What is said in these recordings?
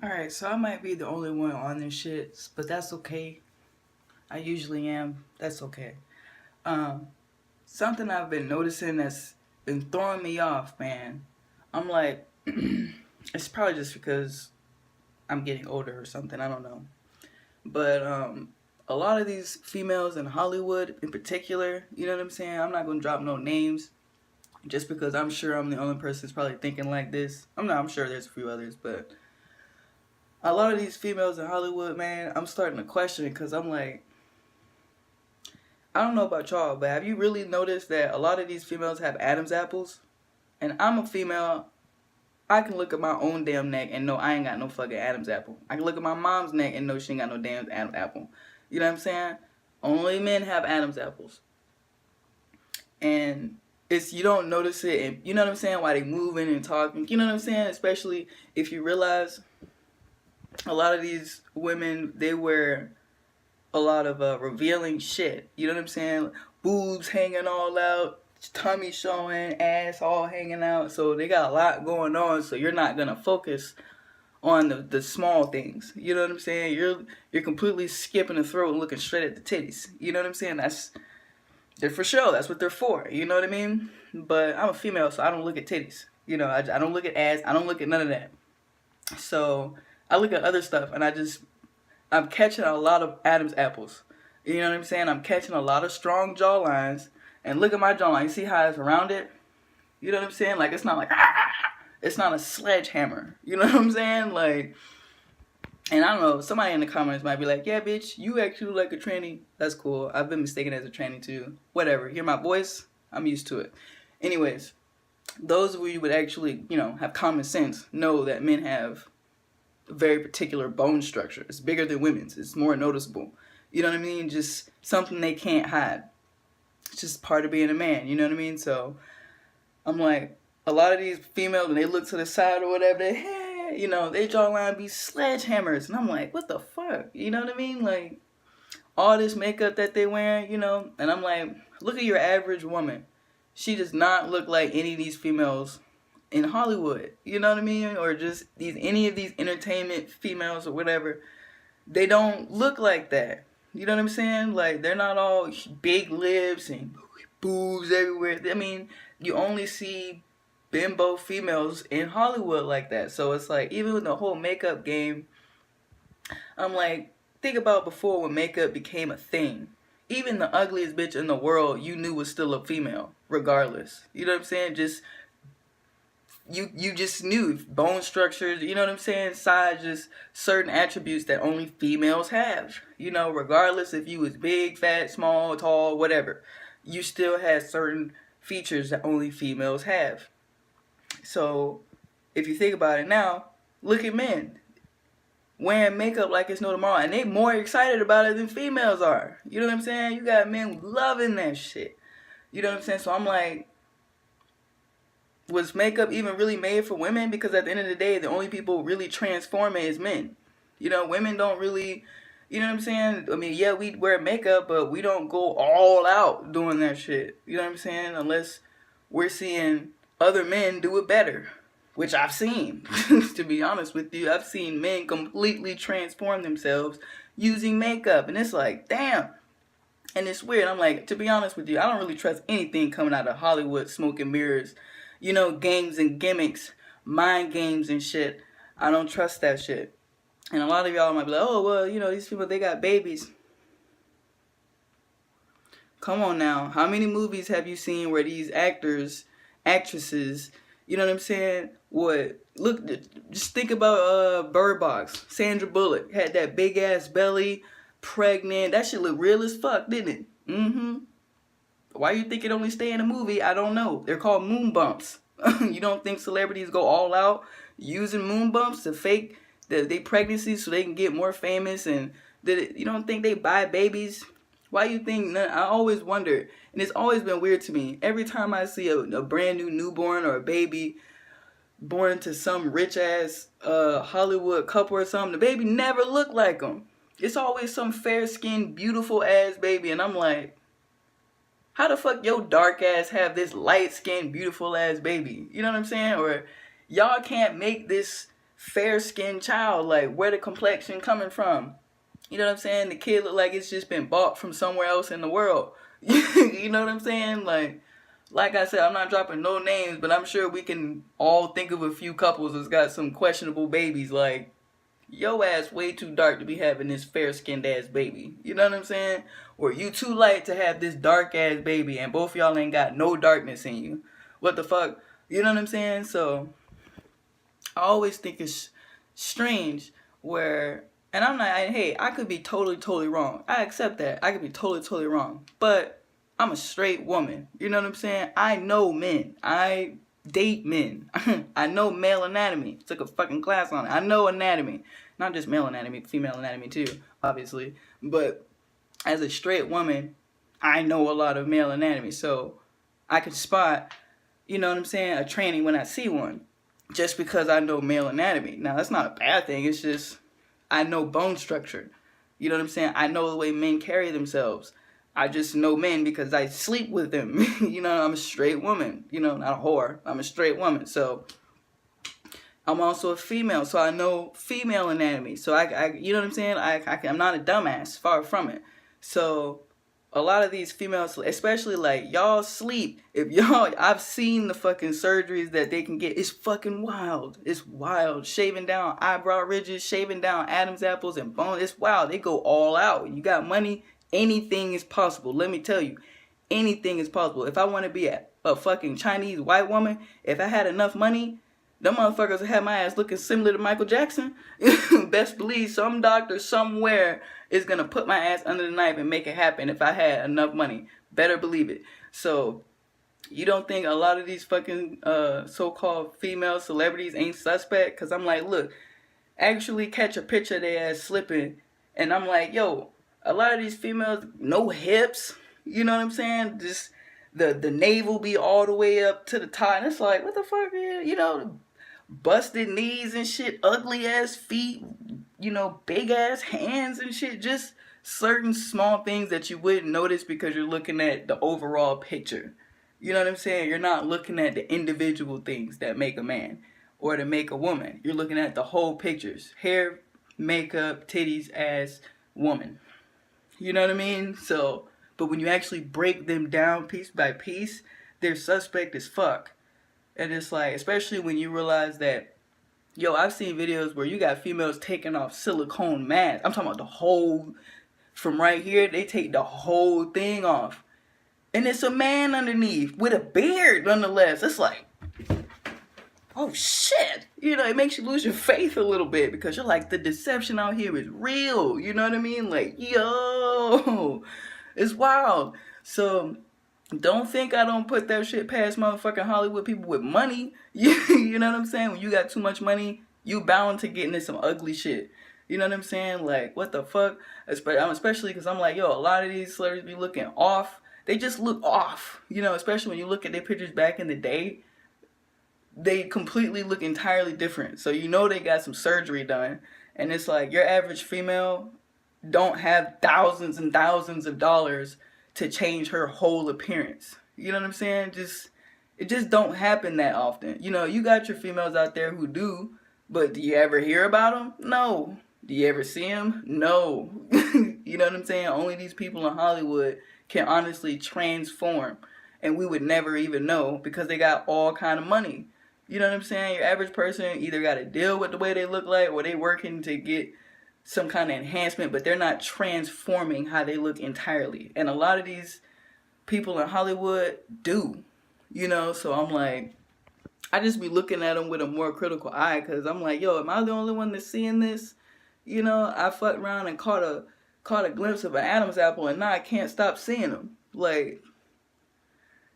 Alright, so I might be the only one on this shit, but that's okay. I usually am. That's okay. Um, Something I've been noticing that's been throwing me off, man. I'm like, it's probably just because I'm getting older or something. I don't know. But a lot of these females in Hollywood, in particular, you know what I'm saying? I'm not gonna drop no names, just because I'm sure I'm the only person that's probably thinking like this. I'm not. I'm sure there's a few others, but a lot of these females in Hollywood, man, I'm starting to question it because I'm like, I don't know about y'all, but have you really noticed that a lot of these females have Adam's apples? And I'm a female. I can look at my own damn neck and know I ain't got no fucking Adam's apple. I can look at my mom's neck and know she ain't got no damn Adam's apple. You know what I'm saying? Only men have Adam's apples. And it's, you don't notice it, and you know what I'm saying, while they moving and talking. You know what I'm saying? Especially if you realize a lot of these women, they wear a lot of revealing shit. You know what I'm saying? Boobs hanging all out, tummy showing, ass all hanging out. So they got a lot going on. So you're not gonna focus on the small things. You know what I'm saying? You're completely skipping the throat and looking straight at the titties. You know what I'm saying? They're for show. That's what they're for. You know what I mean? But I'm a female, so I don't look at titties. You know, I don't look at ass. I don't look at none of that. So I look at other stuff, and I'm catching a lot of Adam's apples. You know what I'm saying? I'm catching a lot of strong jawlines. And look at my jawline. You see how it's rounded? You know what I'm saying? Like, it's not like, it's not a sledgehammer. You know what I'm saying? Like, and I don't know, somebody in the comments might be like, yeah, bitch, you actually look like a tranny. That's cool. I've been mistaken as a tranny too. Whatever. Hear my voice? I'm used to it. Anyways, those of you would actually, have common sense know that men have a very particular bone structure. It's bigger than women's. It's more noticeable. You know what I mean? Just something they can't hide. It's just part of being a man. You know what I mean? So I'm like, a lot of these females, when they look to the side or whatever, they jawline be sledgehammers. And I'm like, what the fuck? You know what I mean? Like, all this makeup that they wearing, and I'm like, look at your average woman. She does not look like any of these females in Hollywood. You know what I mean? Or just any of these entertainment females or whatever. They don't look like that. You know what I'm saying? Like, they're not all big lips and boobs everywhere. I mean, you only see bimbo females in Hollywood like that. So it's like, even with the whole makeup game, I'm like, think about before when makeup became a thing. Even the ugliest bitch in the world you knew was still a female, regardless. You know what I'm saying? Just you just knew bone structures, you know what I'm saying? Size, just certain attributes that only females have. Regardless if you was big, fat, small, tall, whatever. You still had certain features that only females have. So, if you think about it now, look at men wearing makeup like it's no tomorrow, and they more excited about it than females are. You know what I'm saying? You got men loving that shit. You know what I'm saying? So I'm like, was makeup even really made for women? Because at the end of the day, the only people really transforming is men. Women don't really, you know what I'm saying? I mean, yeah, we wear makeup, but we don't go all out doing that shit. You know what I'm saying? Unless we're seeing other men do it better, which I've seen. To be honest with you, I've seen men completely transform themselves using makeup, and it's like, damn. And it's weird. I'm like, to be honest with you, I don't really trust anything coming out of Hollywood, smoke and mirrors, games and gimmicks, mind games and shit. I don't trust that shit. And a lot of y'all might be like, oh, well, these people, they got babies. Come on now. How many movies have you seen where these actors, actresses, you know what I'm saying? Look, just think about Bird Box. Sandra Bullock had that big ass belly, pregnant. That shit look real as fuck, didn't it? Why you think it only stay in a movie? I don't know. They're called moon bumps. You don't think celebrities go all out using moon bumps to fake their pregnancies so they can get more famous? And you don't think they buy babies? Why you think? I always wonder, and it's always been weird to me. Every time I see a brand new newborn or a baby born to some rich ass Hollywood couple or something, the baby never look like them. It's always some fair skinned, beautiful ass baby, and I'm like, how the fuck your dark ass have this light skinned, beautiful ass baby? You know what I'm saying? Or y'all can't make this fair-skinned child. Like, where the complexion coming from? You know what I'm saying? The kid look like it's just been bought from somewhere else in the world. You know what I'm saying? Like I said, I'm not dropping no names, but I'm sure we can all think of a few couples that's got some questionable babies. Like, yo ass way too dark to be having this fair-skinned ass baby. You know what I'm saying? Or you too light to have this dark ass baby, and both y'all ain't got no darkness in you. What the fuck? You know what I'm saying? So I always think it's strange where, and I'm not, hey, I could be totally wrong. I accept that. I could be totally wrong. But I'm a straight woman. You know what I'm saying? I know men. I date men. I know male anatomy. Took a fucking class on it. I know anatomy. Not just male anatomy, female anatomy too, obviously. But as a straight woman, I know a lot of male anatomy. So I can spot, you know what I'm saying, a tranny when I see one. Just because I know male anatomy. Now, that's not a bad thing. It's just I know bone structure. You know what I'm saying? I know the way men carry themselves. I just know men because I sleep with them. You know, I'm a straight woman. You know, not a whore. I'm a straight woman. So I'm also a female. So I know female anatomy. So I you know what I'm saying? I'm not a dumbass. Far from it. So a lot of these females, especially like y'all sleep. If y'all, I've seen the fucking surgeries that they can get. It's fucking wild. It's wild. Shaving down eyebrow ridges, shaving down Adam's apples and bones. It's wild. They go all out. You got money, anything is possible. Let me tell you, anything is possible. If I want to be a fucking Chinese white woman, if I had enough money, them motherfuckers would have my ass looking similar to Michael Jackson. Best believe some doctor somewhere is going to put my ass under the knife and make it happen if I had enough money. Better believe it. So, you don't think a lot of these fucking so-called female celebrities ain't suspect? Because I'm like, look, actually catch a picture of their ass slipping. And I'm like, yo, a lot of these females, no hips. You know what I'm saying? Just the navel be all the way up to the top. And it's like, what the fuck, man? You know, busted knees and shit, ugly ass feet, you know, big ass hands and shit. Just certain small things that you wouldn't notice because you're looking at the overall picture. You know what I'm saying? You're not looking at the individual things that make a man or to make a woman. You're looking at the whole pictures. Hair, makeup, titties, ass, woman. You know what I mean? So, but when you actually break them down piece by piece, they're suspect as fuck. And it's like, especially when you realize that, yo, I've seen videos where you got females taking off silicone masks. I'm talking about the whole, from right here, they take the whole thing off. And it's a man underneath with a beard nonetheless. It's like, oh shit. You know, it makes you lose your faith a little bit because you're like, the deception out here is real. You know what I mean? Like, yo, it's wild. So don't think I don't put that shit past motherfucking Hollywood people with money. You know what I'm saying? When you got too much money, you bound to get into some ugly shit. You know what I'm saying? Like, what the fuck? Especially because I'm like, yo, a lot of these celebrities be looking off. They just look off. You know, especially when you look at their pictures back in the day. They completely look entirely different. So you know they got some surgery done. And it's like, your average female don't have thousands and thousands of dollars to change her whole appearance. You know what I'm saying? It just don't happen that often. You know, you got your females out there who do, but do you ever hear about them? No. Do you ever see them? No. You know what I'm saying? Only these people in Hollywood can honestly transform, and we would never even know because they got all kind of money. You know what I'm saying? Your average person either got to deal with the way they look like, or they working to get some kind of enhancement, but they're not transforming how they look entirely. And a lot of these people in Hollywood do, you know. So I'm like, I just be looking at them with a more critical eye, because I'm like, yo, am I the only one that's seeing this? You know, I fucked around and caught a glimpse of an Adam's apple, and now I can't stop seeing them. Like,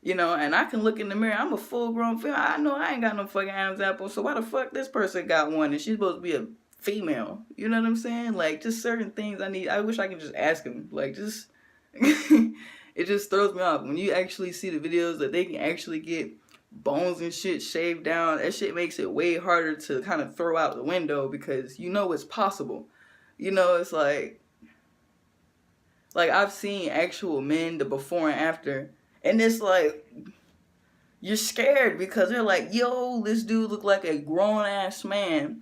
you know, and I can look in the mirror. I'm a full-grown female. I know I ain't got no fucking Adam's apple, so why the fuck this person got one and she's supposed to be a female? You know what I'm saying? Like, just certain things I wish I could just ask him. Like, just, it just throws me off. When you actually see the videos that they can actually get bones and shit shaved down, that shit makes it way harder to kind of throw out the window, because you know it's possible. You know, it's like I've seen actual men, the before and after, and it's like, you're scared because they're like, yo, this dude look like a grown-ass man.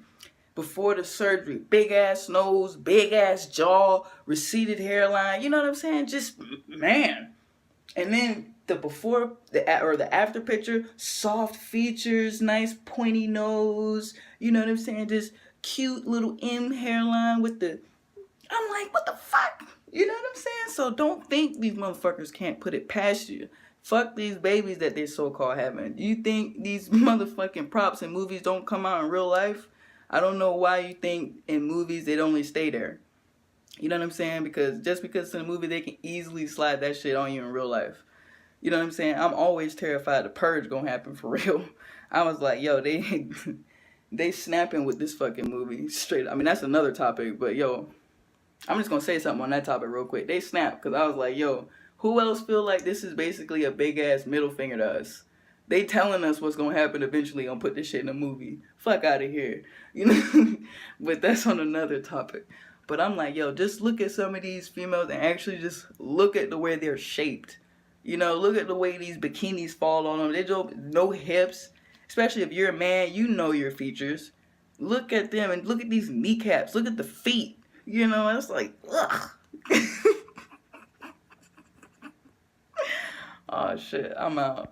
before the surgery. Big ass nose, big ass jaw, receded hairline. You know what I'm saying? Just, man. And then the before or the after picture, soft features, nice pointy nose. You know what I'm saying? Just cute little M hairline with the. I'm like, what the fuck? You know what I'm saying? So don't think these motherfuckers can't put it past you. Fuck these babies that they're so-called having. You think these motherfucking props in movies don't come out in real life? I don't know why you think in movies they'd only stay there. You know what I'm saying? Because just because it's in a movie, they can easily slide that shit on you in real life. You know what I'm saying? I'm always terrified the purge gonna happen for real. I was like, yo, they snapping with this fucking movie straight. I mean, that's another topic, but yo, I'm just gonna say something on that topic real quick. They snapped because I was like, yo, who else feel like this is basically a big ass middle finger to us? They telling us what's gonna happen eventually. Gonna put this shit in a movie. Fuck out of here, you know. But that's on another topic. But I'm like, yo, just look at some of these females and actually just look at the way they're shaped. You know, look at the way these bikinis fall on them. They don't no hips. Especially if you're a man, you know your features. Look at them and look at these kneecaps. Look at the feet. You know, it's like, ugh. Oh shit, I'm out.